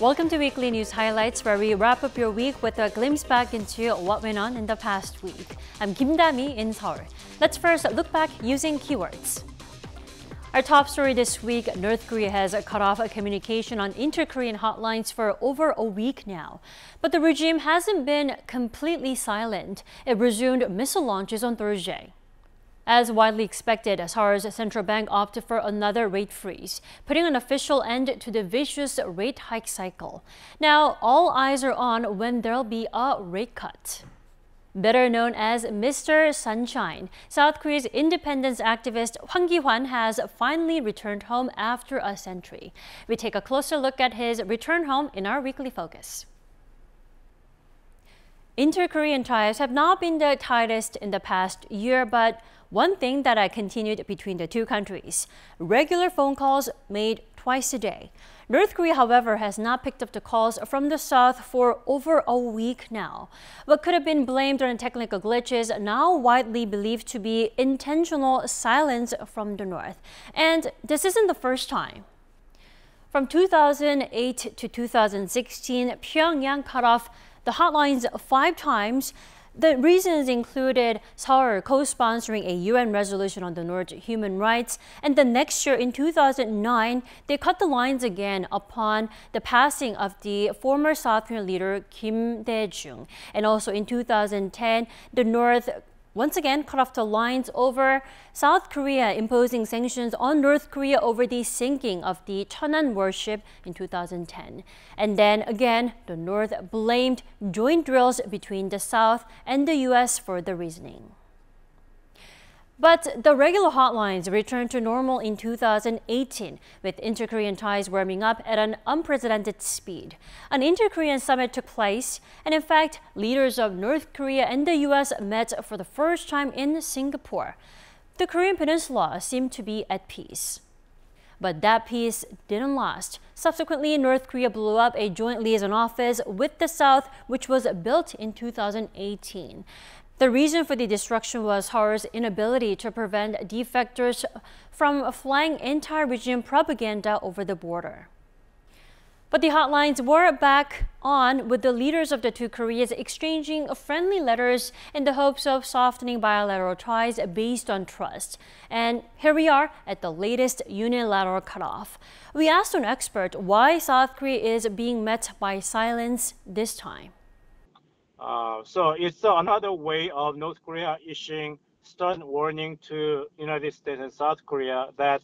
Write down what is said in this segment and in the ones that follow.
Welcome to Weekly News Highlights, where we wrap up your week with a glimpse back into what went on in the past week. I'm Kim Dami in Seoul. Let's first look back using keywords. Our top story this week, North Korea has cut off communication on inter-Korean hotlines for over a week now. But the regime hasn't been completely silent. It resumed missile launches on Thursday. As widely expected, Seoul's central bank opted for another rate freeze, putting an official end to the vicious rate hike cycle. Now, all eyes are on when there'll be a rate cut. Better known as Mr. Sunshine, South Korea's independence activist Hwang Ki-hwan has finally returned home after a century. We take a closer look at his return home in our weekly focus. Inter-Korean ties have not been the tightest in the past year, but one thing that continued between the two countries: regular phone calls made twice a day. North Korea, however, has not picked up the calls from the South for over a week now. What could have been blamed on technical glitches now widely believed to be intentional silence from the North. And this isn't the first time. From 2008 to 2016, Pyongyang cut off the hotlines 5 times. The reasons included Seoul co-sponsoring a UN resolution on the North's human rights, and the next year in 2009, they cut the lines again upon the passing of the former South Korean leader Kim Dae-jung. And also in 2010, the North once again cut off the lines over South Korea imposing sanctions on North Korea over the sinking of the Cheonan warship in 2010. And then again, the North blamed joint drills between the South and the U.S. for the reasoning. But the regular hotlines returned to normal in 2018, with inter-Korean ties warming up at an unprecedented speed. An inter-Korean summit took place, and in fact, leaders of North Korea and the U.S. met for the first time in Singapore. The Korean Peninsula seemed to be at peace. But that peace didn't last. Subsequently, North Korea blew up a joint liaison office with the South, which was built in 2018. The reason for the destruction was Seoul's inability to prevent defectors from flying anti-regime propaganda over the border. But the hotlines were back on, with the leaders of the two Koreas exchanging friendly letters in the hopes of softening bilateral ties based on trust. And here we are at the latest unilateral cutoff. We asked an expert why South Korea is being met by silence this time. So it's another way of North Korea issuing stern warning to United States and South Korea that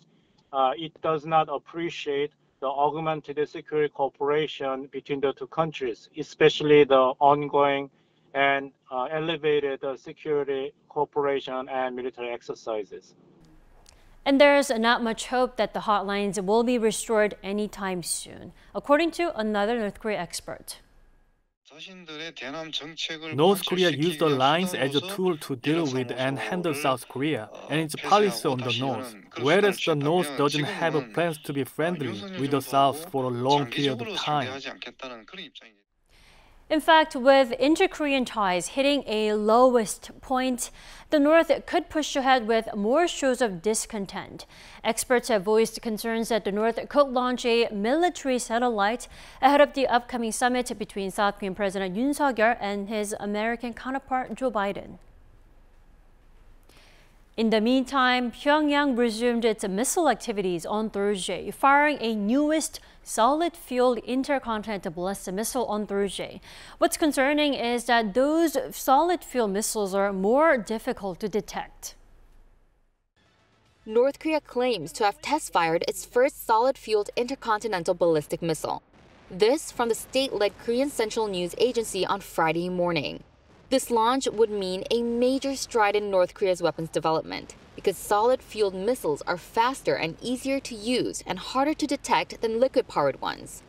it does not appreciate the augmented security cooperation between the two countries, especially the ongoing and elevated security cooperation and military exercises. And there's not much hope that the hotlines will be restored anytime soon, according to another North Korea expert. North Korea used the lines as a tool to deal with and handle South Korea and its policy on the North, whereas the North doesn't have plans to be friendly with the South for a long period of time. In fact, with inter-Korean ties hitting a lowest point, the North could push ahead with more shows of discontent. Experts have voiced concerns that the North could launch a military satellite ahead of the upcoming summit between South Korean President Yoon Suk-yeol and his American counterpart Joe Biden. In the meantime, Pyongyang resumed its missile activities on Thursday, firing a newest solid-fueled intercontinental ballistic missile on Thursday. What's concerning is that those solid-fuel missiles are more difficult to detect. North Korea claims to have test-fired its first solid-fueled intercontinental ballistic missile. This from the state-led Korean Central News Agency on Friday morning. This launch would mean a major stride in North Korea's weapons development, because solid-fueled missiles are faster and easier to use and harder to detect than liquid-powered ones.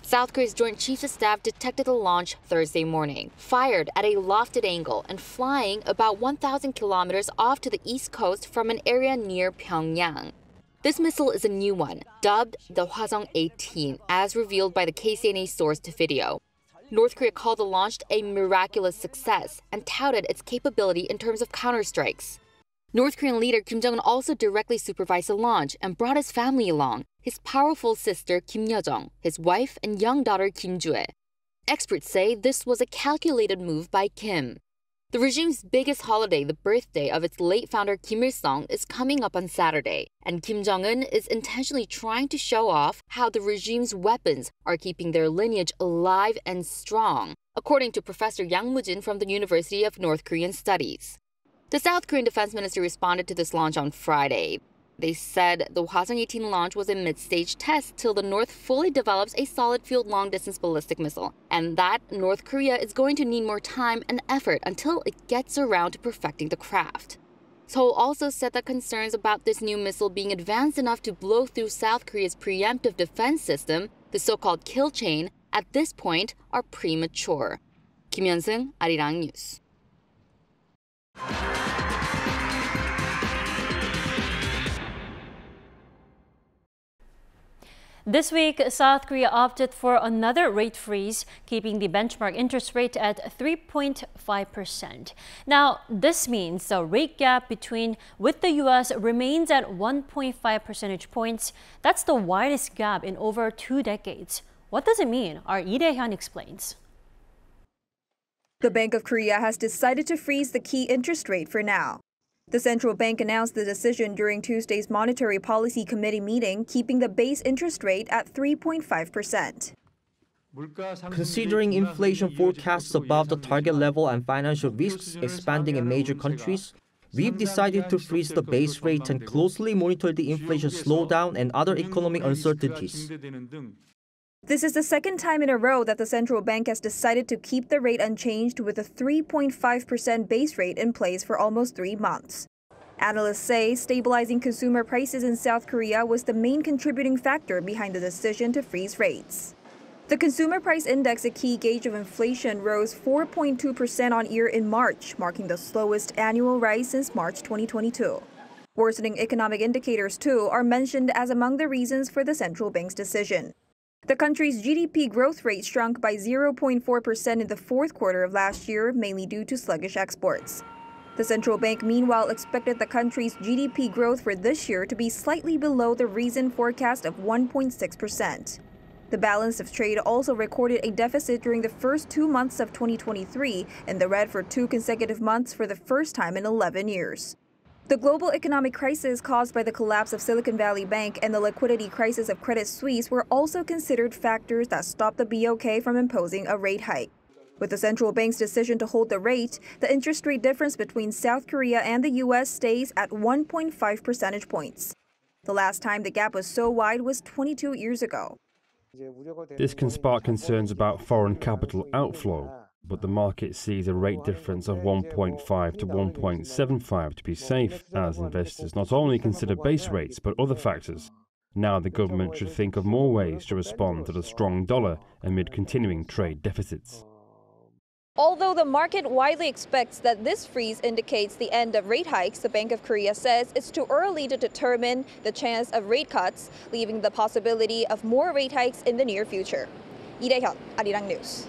South Korea's Joint Chiefs of Staff detected the launch Thursday morning, fired at a lofted angle and flying about 1,000 kilometers off to the east coast from an area near Pyongyang. This missile is a new one, dubbed the Hwasong-18, as revealed by the KCNA source to video. North Korea called the launch a miraculous success and touted its capability in terms of counterstrikes. North Korean leader Kim Jong-un also directly supervised the launch and brought his family along. his powerful sister Kim Yo-jong, his wife and young daughter Kim Ju-e. Experts say this was a calculated move by Kim. The regime's biggest holiday, the birthday of its late founder Kim Il-sung, is coming up on Saturday, and Kim Jong-un is intentionally trying to show off how the regime's weapons are keeping their lineage alive and strong, according to Professor Yang Mu-jin from the University of North Korean Studies. The South Korean defense ministry responded to this launch on Friday. They said the Hwasong-18 launch was a mid-stage test till the North fully develops a solid-fueled long-distance ballistic missile, and that North Korea is going to need more time and effort until it gets around to perfecting the craft. Seoul also said that concerns about this new missile being advanced enough to blow through South Korea's preemptive defense system, the so-called kill chain, at this point are premature. Kim Hyun-sung, Arirang News. This week, South Korea opted for another rate freeze, keeping the benchmark interest rate at 3.5%. Now, this means the rate gap with the U.S. remains at 1.5 percentage points. That's the widest gap in over 2 decades. What does it mean? Our Lee Dae-hyun explains. The Bank of Korea has decided to freeze the key interest rate for now. The central bank announced the decision during Tuesday's Monetary Policy Committee meeting, keeping the base interest rate at 3.5%. Considering inflation forecasts above the target level and financial risks expanding in major countries, we've decided to freeze the base rate and closely monitor the inflation slowdown and other economic uncertainties. This is the second time in a row that the central bank has decided to keep the rate unchanged, with a 3.5% base rate in place for almost 3 months. Analysts say stabilizing consumer prices in South Korea was the main contributing factor behind the decision to freeze rates. The Consumer Price Index, a key gauge of inflation, rose 4.2% on year in March, marking the slowest annual rise since March 2022. Worsening economic indicators, too, are mentioned as among the reasons for the central bank's decision. The country's GDP growth rate shrunk by 0.4% in the fourth quarter of last year, mainly due to sluggish exports. The central bank, meanwhile, expected the country's GDP growth for this year to be slightly below the recent forecast of 1.6%. The balance of trade also recorded a deficit during the first 2 months of 2023, in the red for 2 consecutive months for the first time in 11 years. The global economic crisis caused by the collapse of Silicon Valley Bank and the liquidity crisis of Credit Suisse were also considered factors that stopped the BOK from imposing a rate hike. With the central bank's decision to hold the rate, the interest rate difference between South Korea and the U.S. stays at 1.5 percentage points. The last time the gap was so wide was 22 years ago. This can spark concerns about foreign capital outflow, but the market sees a rate difference of 1.5 to 1.75 to be safe, as investors not only consider base rates but other factors. Now the government should think of more ways to respond to the strong dollar amid continuing trade deficits. Although the market widely expects that this freeze indicates the end of rate hikes, the Bank of Korea says it's too early to determine the chance of rate cuts, leaving the possibility of more rate hikes in the near future. Lee Dae-hyun, Arirang News.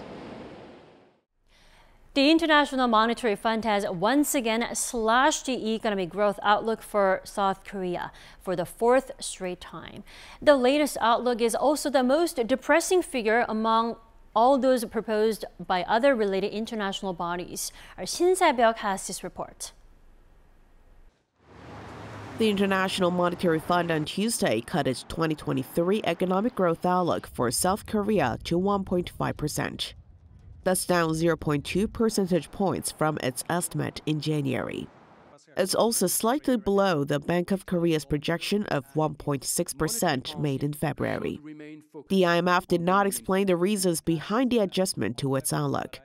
The International Monetary Fund has once again slashed the economic growth outlook for South Korea for the 4th straight time. The latest outlook is also the most depressing figure among all those proposed by other related international bodies. Our Shin Se-byuk has this report. The International Monetary Fund on Tuesday cut its 2023 economic growth outlook for South Korea to 1.5%. That's down 0.2 percentage points from its estimate in January. It's also slightly below the Bank of Korea's projection of 1.6% made in February. The IMF did not explain the reasons behind the adjustment to its outlook,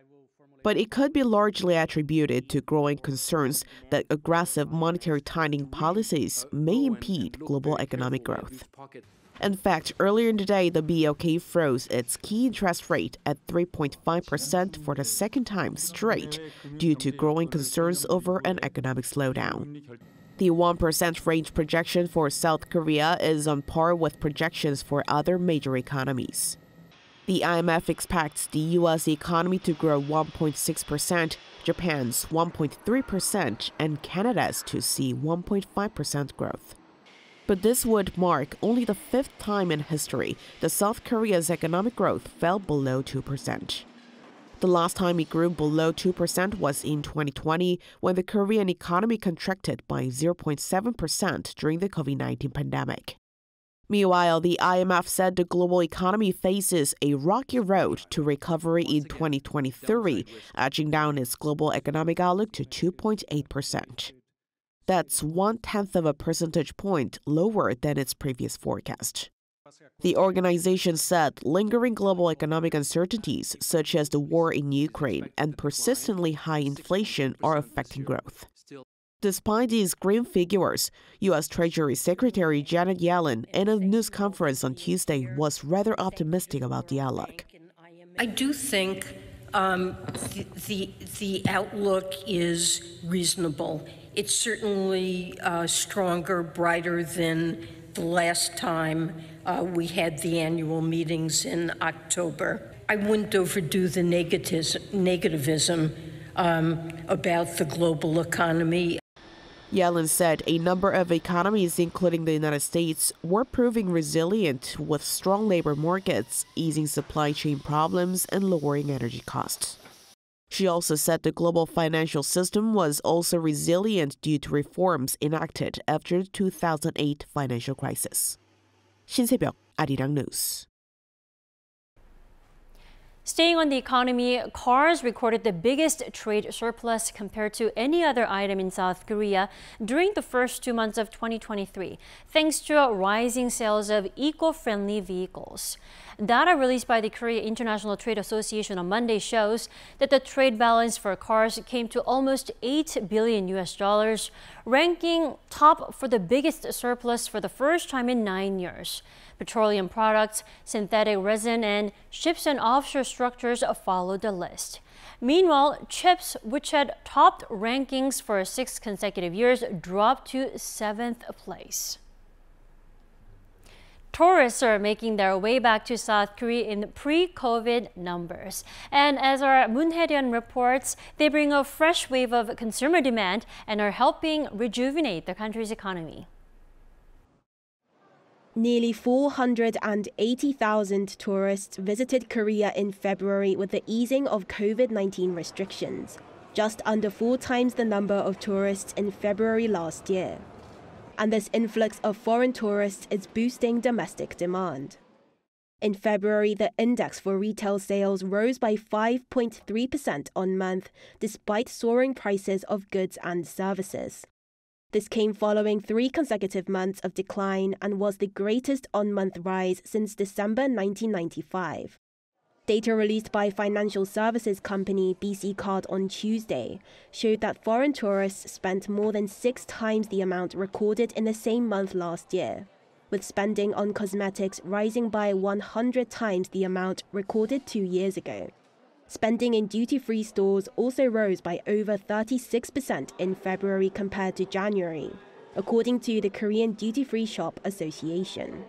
but it could be largely attributed to growing concerns that aggressive monetary tightening policies may impede global economic growth. In fact, earlier in the day, the BOK froze its key interest rate at 3.5% for the second time straight due to growing concerns over an economic slowdown. The 1% range projection for South Korea is on par with projections for other major economies. The IMF expects the U.S. economy to grow 1.6%, Japan's 1.3%, and Canada's to see 1.5% growth. But this would mark only the 5th time in history that South Korea's economic growth fell below 2%. The last time it grew below 2% was in 2020, when the Korean economy contracted by 0.7% during the COVID-19 pandemic. Meanwhile, the IMF said the global economy faces a rocky road to recovery in 2023, edging down its global economic outlook to 2.8%. That's 0.1 of a percentage point lower than its previous forecast. The organization said lingering global economic uncertainties, such as the war in Ukraine and persistently high inflation, are affecting growth. Despite these grim figures, U.S. Treasury Secretary Janet Yellen, in a news conference on Tuesday, was rather optimistic about the outlook. I do think the outlook is reasonable. It's certainly stronger, brighter than the last time we had the annual meetings in October. I wouldn't overdo the negativism about the global economy. Yellen said a number of economies, including the United States, were proving resilient with strong labor markets, easing supply chain problems, and lowering energy costs. She also said the global financial system was also resilient due to reforms enacted after the 2008 financial crisis. 신세벽, Arirang News. Staying on the economy, cars recorded the biggest trade surplus compared to any other item in South Korea during the first 2 months of 2023, thanks to rising sales of eco-friendly vehicles. Data released by the Korea International Trade Association on Monday shows that the trade balance for cars came to almost $8 billion, ranking top for the biggest surplus for the first time in 9 years. Petroleum products, synthetic resin, and ships and offshore structures followed the list. Meanwhile, chips, which had topped rankings for 6 consecutive years, dropped to 7th place. Tourists are making their way back to South Korea in pre-COVID numbers. And as our Moon Hae-ryun reports, they bring a fresh wave of consumer demand and are helping rejuvenate the country's economy. Nearly 480,000 tourists visited Korea in February with the easing of COVID-19 restrictions, just under 4 times the number of tourists in February last year. And this influx of foreign tourists is boosting domestic demand. In February, the index for retail sales rose by 5.3% on month, despite soaring prices of goods and services. This came following 3 consecutive months of decline and was the greatest on-month rise since December 1995. Data released by financial services company BC Card on Tuesday showed that foreign tourists spent more than 6 times the amount recorded in the same month last year, with spending on cosmetics rising by 100 times the amount recorded 2 years ago. Spending in duty-free stores also rose by over 36% in February compared to January, according to the Korean Duty-Free Shop Association.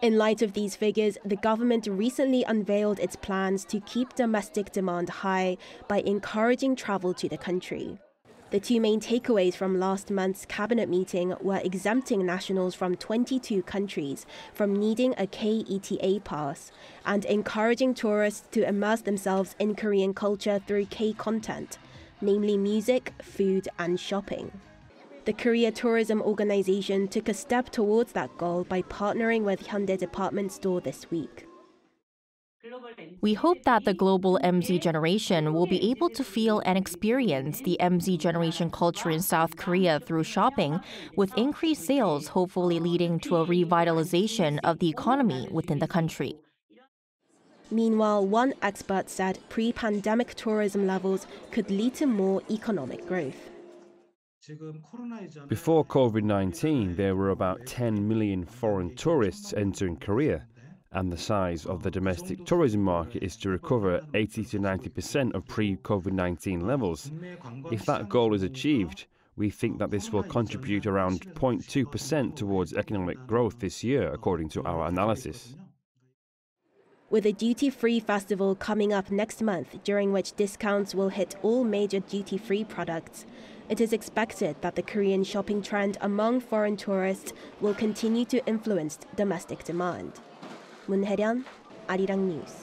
In light of these figures, the government recently unveiled its plans to keep domestic demand high by encouraging travel to the country. The 2 main takeaways from last month's cabinet meeting were exempting nationals from 22 countries from needing a K-ETA pass and encouraging tourists to immerse themselves in Korean culture through K-content, namely music, food, and shopping. The Korea Tourism Organization took a step towards that goal by partnering with Hyundai Department Store this week. We hope that the global MZ generation will be able to feel and experience the MZ generation culture in South Korea through shopping, with increased sales hopefully leading to a revitalization of the economy within the country. Meanwhile, one expert said pre-pandemic tourism levels could lead to more economic growth. Before COVID-19, there were about 10 million foreign tourists entering Korea, and the size of the domestic tourism market is to recover 80 to 90% of pre-COVID-19 levels. If that goal is achieved, we think that this will contribute around 0.2% towards economic growth this year, according to our analysis. with a duty-free festival coming up next month, during which discounts will hit all major duty-free products. It is expected that the Korean shopping trend among foreign tourists will continue to influence domestic demand. 문혜련, Arirang News.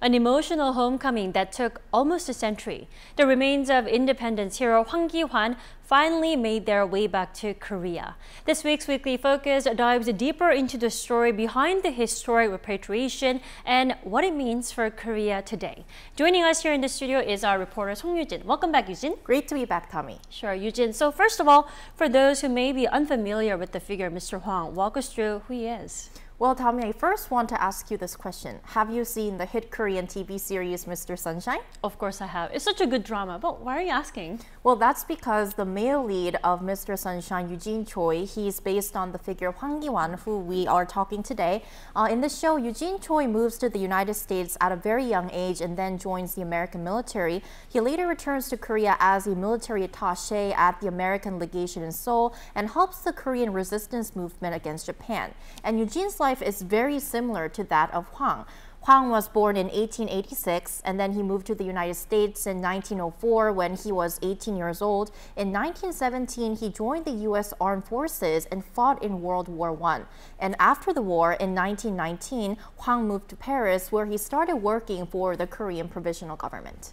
An emotional homecoming that took almost a century. The remains of independence hero Hwang Ki-hwan finally made their way back to Korea. This week's Weekly Focus dives deeper into the story behind the historic repatriation and what it means for Korea today. Joining us here in the studio is our reporter Song Yujin. Welcome back, Yujin. Great to be back, Tommy. Sure, Yujin. So first of all, for those who may be unfamiliar with the figure Mr. Hwang, walk us through who he is. Well, Tommy, I first want to ask you this question. Have you seen the hit Korean TV series Mr. Sunshine? Of course I have. It's such a good drama, but why are you asking? Well, that's because the male lead of Mr. Sunshine, Eugene Choi, he's based on the figure Hwang Ki-hwan, who we are talking today. In the show, Eugene Choi moves to the United States at a very young age and then joins the American military. He later returns to Korea as a military attaché at the American legation in Seoul and helps the Korean resistance movement against Japan. And Eugene's life is very similar to that of Hwang. Hwang was born in 1886 and then he moved to the United States in 1904 when he was 18 years old. In 1917, he joined the U.S. Armed Forces and fought in World War I. And after the war, in 1919, Hwang moved to Paris where he started working for the Korean Provisional Government.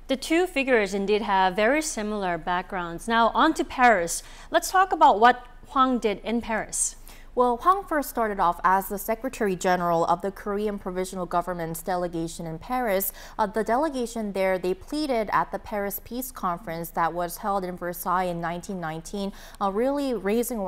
The two figures indeed have very similar backgrounds. Now on to Paris. Let's talk about what Hwang did in Paris. Well, Hwang first started off as the Secretary General of the Korean Provisional Government's delegation in Paris. The delegation there, they pleaded at the Paris Peace Conference that was held in Versailles in 1919, really raising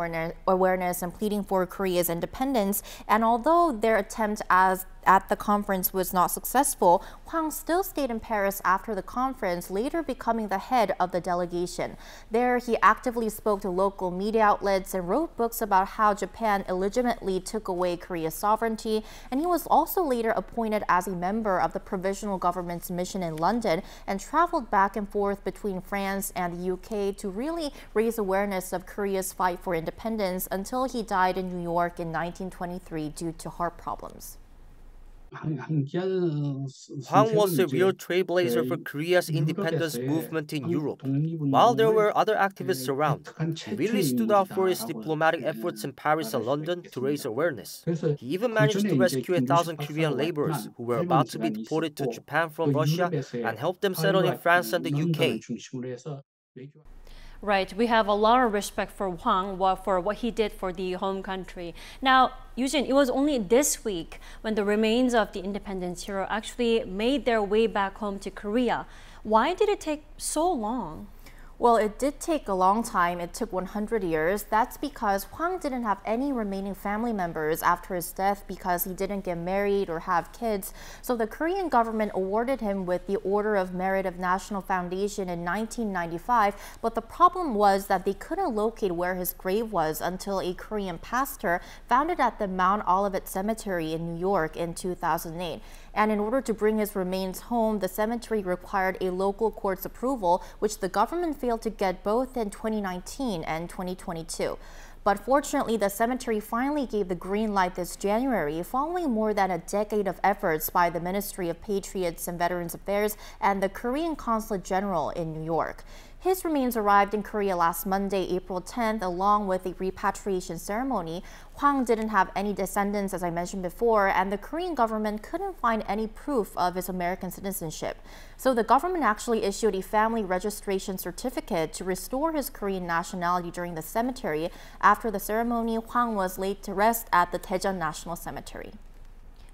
awareness and pleading for Korea's independence. And although their attempt at the conference was not successful, Hwang still stayed in Paris after the conference, later becoming the head of the delegation. There, he actively spoke to local media outlets and wrote books about how Japan illegitimately took away Korea's sovereignty, and he was also later appointed as a member of the Provisional Government's mission in London and traveled back and forth between France and the UK to really raise awareness of Korea's fight for independence until he died in New York in 1923 due to heart problems. Hwang was a real trailblazer for Korea's independence movement in Europe. While there were other activists around, he really stood out for his diplomatic efforts in Paris and London to raise awareness. He even managed to rescue 1,000 Korean laborers who were about to be deported to Japan from Russia and help them settle in France and the UK. Right, we have a lot of respect for Hwang for what he did for the home country. Now, Yujin, it was only this week when the remains of the independence hero actually made their way back home to Korea. Why did it take so long? Well, it did take a long time. It took 100 years. That's because Hwang didn't have any remaining family members after his death because he didn't get married or have kids. So the Korean government awarded him with the Order of Merit of National Foundation in 1995. But the problem was that they couldn't locate where his grave was until a Korean pastor found it at the Mount Olivet Cemetery in New York in 2008. And in order to bring his remains home, the cemetery required a local court's approval, which the government failed to get both in 2019 and 2022. But fortunately, the cemetery finally gave the green light this January, following more than a decade of efforts by the Ministry of Patriots and Veterans Affairs and the Korean Consulate General in New York. His remains arrived in Korea last Monday, April 10th, along with a repatriation ceremony. Hwang didn't have any descendants, as I mentioned before, and the Korean government couldn't find any proof of his American citizenship. So the government actually issued a family registration certificate to restore his Korean nationality during the cemetery. After the ceremony, Hwang was laid to rest at the Daejeon National Cemetery.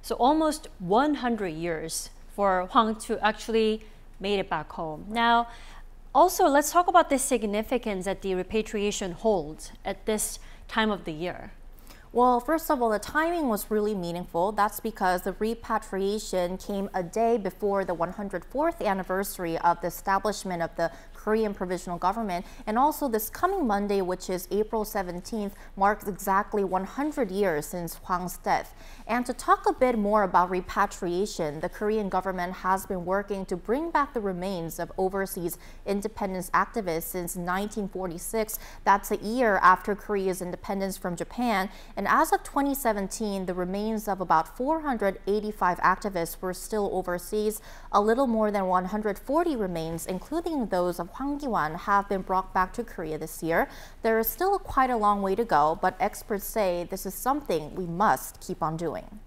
So almost 100 years for Hwang to actually made it back home. Now, also, let's talk about the significance that the repatriation holds at this time of the year. Well, first of all, the timing was really meaningful. That's because the repatriation came a day before the 104th anniversary of the establishment of the Korean provisional government. And also this coming Monday, which is April 17th, marks exactly 100 years since Hwang's death. And to talk a bit more about repatriation, the Korean government has been working to bring back the remains of overseas independence activists since 1946. That's a year after Korea's independence from Japan. And as of 2017, the remains of about 485 activists were still overseas. A little more than 140 remains, including those of Hwang Ki-wan, have been brought back to Korea this year. There is still quite a long way to go, but experts say this is something we must keep on doing.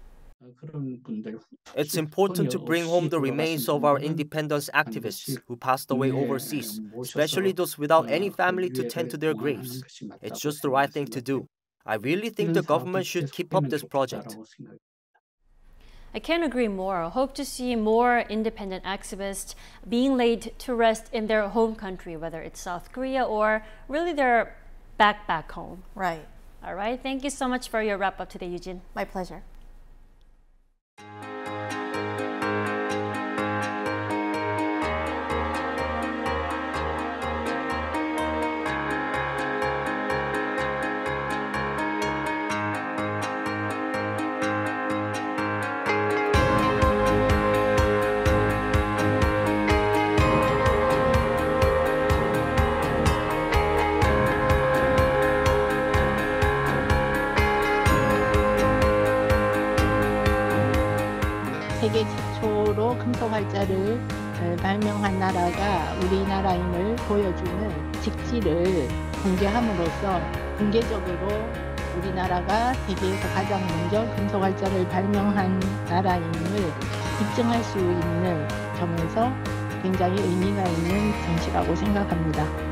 It's important to bring home the remains of our independence activists who passed away overseas, especially those without any family to tend to their graves. It's just the right thing to do. I really think the government should keep up this project. I can't agree more. I hope to see more independent activists being laid to rest in their home country, whether it's South Korea or really their back home. Right. All right. Thank you so much for your wrap up today, Eugene. My pleasure. 세계 최초로 금속 활자를 발명한 나라가 우리나라임을 보여주는 직지를 공개함으로써 공개적으로 우리나라가 세계에서 가장 먼저 금속 활자를 발명한 나라임을 입증할 수 있는 점에서 굉장히 의미가 있는 전시라고 생각합니다.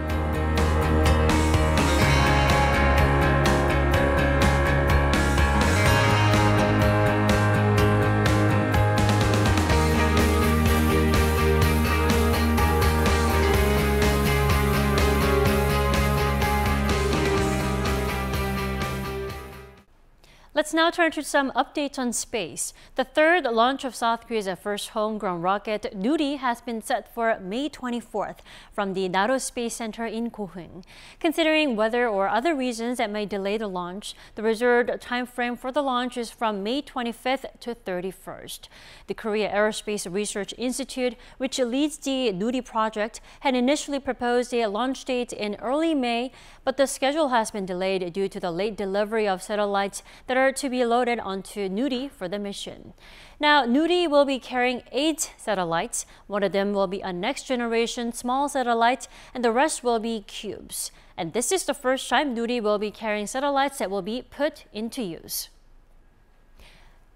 Let's now turn to some updates on space. The third launch of South Korea's first homegrown rocket, Nuri, has been set for May 24th from the Naro Space Center in Goheung. Considering weather or other reasons that may delay the launch, the reserved time frame for the launch is from May 25th to 31st. The Korea Aerospace Research Institute, which leads the Nuri project, had initially proposed a launch date in early May, but the schedule has been delayed due to the late delivery of satellites that are to be loaded onto Nuri for the mission. Now, Nuri will be carrying 8 satellites. One of them will be a next-generation small satellite, and the rest will be cubes. And this is the first time Nuri will be carrying satellites that will be put into use.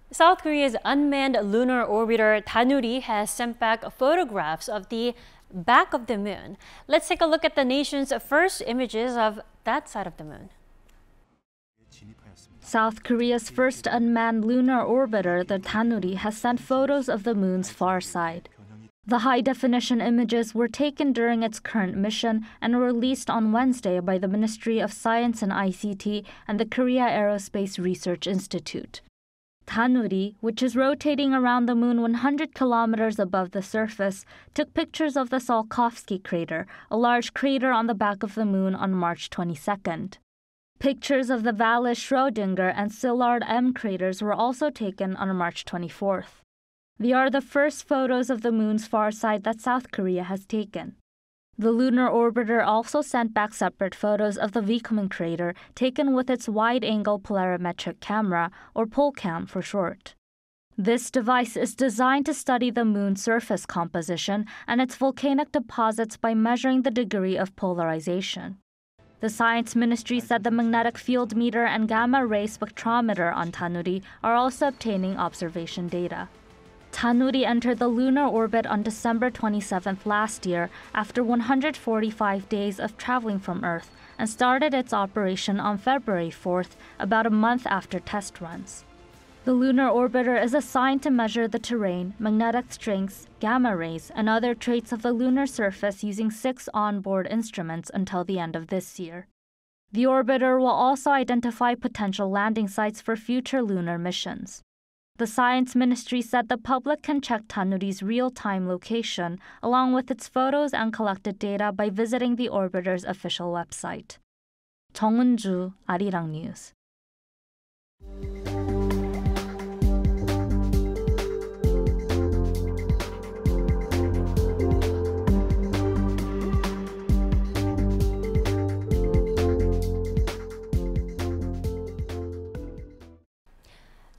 South Korea's unmanned lunar orbiter Danuri has sent back photographs of the back of the moon. Let's take a look at the nation's first images of that side of the moon. South Korea's first unmanned lunar orbiter, the Danuri, has sent photos of the moon's far side. The high-definition images were taken during its current mission and released on Wednesday by the Ministry of Science and ICT and the Korea Aerospace Research Institute. Danuri, which is rotating around the moon 100 kilometers above the surface, took pictures of the Tsiolkovsky crater, a large crater on the back of the moon, on March 22nd. Pictures of the Valles Schrödinger and Szilard M craters were also taken on March 24th. They are the first photos of the moon's far side that South Korea has taken. The lunar orbiter also sent back separate photos of the Vicomin crater taken with its wide-angle polarimetric camera, or PolCam for short. This device is designed to study the moon's surface composition and its volcanic deposits by measuring the degree of polarization. The Science Ministry said the magnetic field meter and gamma-ray spectrometer on Danuri are also obtaining observation data. Danuri entered the lunar orbit on December 27th last year after 145 days of traveling from Earth and started its operation on February 4th, about a month after test runs. The lunar orbiter is assigned to measure the terrain, magnetic strengths, gamma rays, and other traits of the lunar surface using 6 onboard instruments until the end of this year. The orbiter will also identify potential landing sites for future lunar missions. The Science Ministry said the public can check Danuri's real-time location, along with its photos and collected data by visiting the orbiter's official website. 정은주, Arirang News.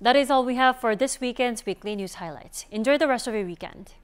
That is all we have for this weekend's weekly news highlights. Enjoy the rest of your weekend.